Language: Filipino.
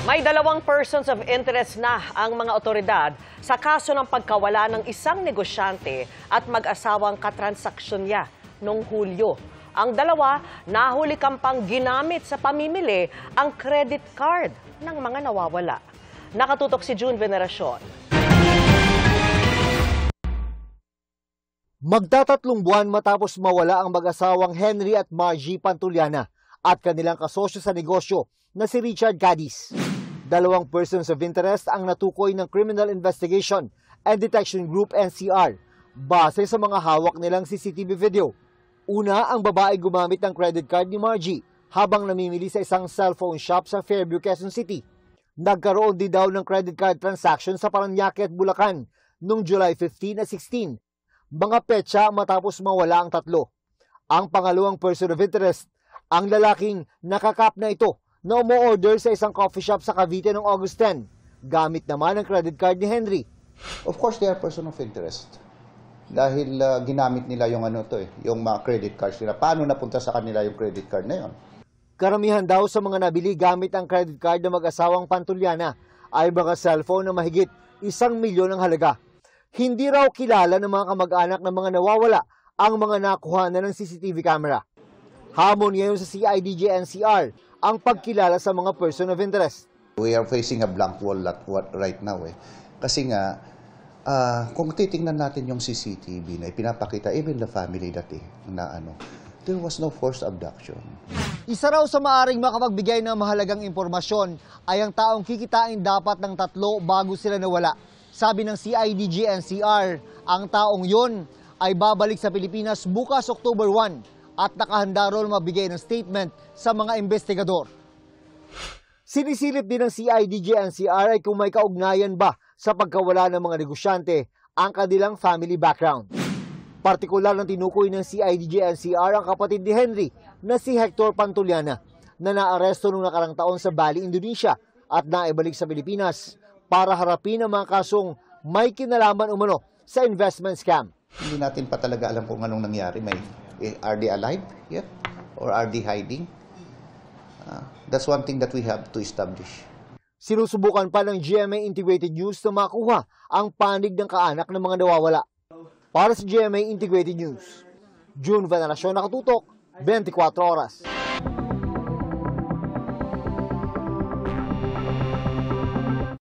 May 2 persons of interest na ang mga otoridad sa kaso ng pagkawala ng isang negosyante at mag-asawang katransaksyon niya noong Hulyo. Ang dalawa, nahuli kampang ginamit sa pamimili ang credit card ng mga nawawala. Nakatutok si June Veneracion. Magtatatlong buwan matapos mawala ang mag-asawang Henry at Margie Pantuliana at kanilang kasosyo sa negosyo na si Richard Cadiz. 2 persons of interest ang natukoy ng Criminal Investigation and Detection Group NCR base sa mga hawak nilang CCTV video. Una, ang babae gumamit ng credit card ni Margie habang namimili sa isang cellphone shop sa Fairview, Quezon City. Nagkaroon din daw ng credit card transaction sa Parañaque at Bulacan noong July 15 at 16, mga petsa matapos mawala ang tatlo. Ang pangalawang person of interest, ang lalaking nakakap na ito na umu-order sa isang coffee shop sa Cavite noong August 10, gamit naman ang credit card ni Henry. Of course, they are person of interest. Dahil ginamit nila yung yung mga credit cards nila. Paano napunta sa kanila yung credit card na yun? Karamihan daw sa mga nabili gamit ang credit card ng mag-asawang Pantuliana ay mga cellphone na mahigit 1 milyon ang halaga. Hindi raw kilala ng mga kamag-anak ng mga nawawala ang mga nakuha na ng CCTV camera. Hamon ngayon sa CIDG-NCR ang pagkilala sa mga person of interest. We are facing a blank wall right now. Kasi nga, kung titingnan natin yung CCTV na ipinapakita, even the family dati, there was no forced abduction. Isa raw sa maaring makapagbigay ng mahalagang impormasyon ay ang taong kikitain dapat ng 3 bago sila nawala. Sabi ng CIDG-NCR, ang taong yon ay babalik sa Pilipinas bukas October 1 at nakahanda raw mabigay ng statement sa mga investigador. Sinisilip din ng CIDG-NCR ay kung may kaugnayan ba sa pagkawala ng mga negosyante ang kanilang family background. Partikular na tinukoy ng CIDG-NCR ang kapatid ni Henry na si Hector Pantuliana na naaresto noong nakarang taon sa Bali, Indonesia at naibalik sa Pilipinas para harapin ang mga kasong may kinalaman umano sa investment scam. Hindi natin pa talaga alam kung anong nangyari. Are they alive yet? Or are they hiding? That's one thing that we have to establish. Sinusubukan pa ng GMA Integrated News na makuha ang panig ng kaanak ng mga nawawala. Para sa GMA Integrated News, June Veneracion, nakatutok, 24 oras.